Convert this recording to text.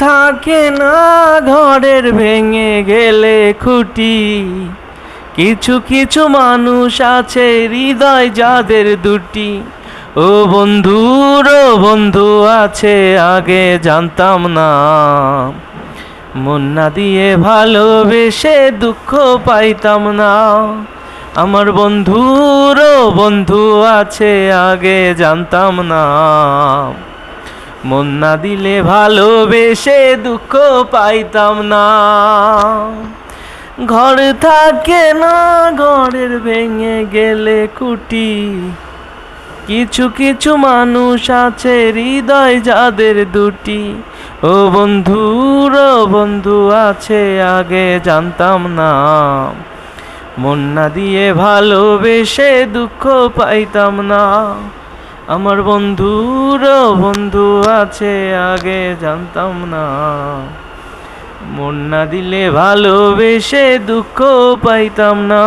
থাকে না ঘরের ভেঙে গেলে খুঁটি, কিছু কিছু মানুষ আছে হৃদয় যাদের দুটি। ও বন্ধু আছে আগে জানতাম না, মন না দিয়ে ভালোবেসে দুঃখ পাইতাম না। আমার বন্ধু আছে আগে জানতাম না, মন না দিলে ভালোবেসে দুঃখ পাইতাম না। ঘর থাকে না ঘরের ভেঙে গেলে খুঁটি, কিছু কিছু মানুষ আছে হৃদয় যাদের দুটি। ও বন্ধু আছে আগে জানতাম না, মন না দিয়ে ভালোবেসে দুঃখ পাইতাম না। আমার বন্ধু আছে আগে জানতাম না, মন না দিলে ভালোবেসে দুঃখ পাইতাম না।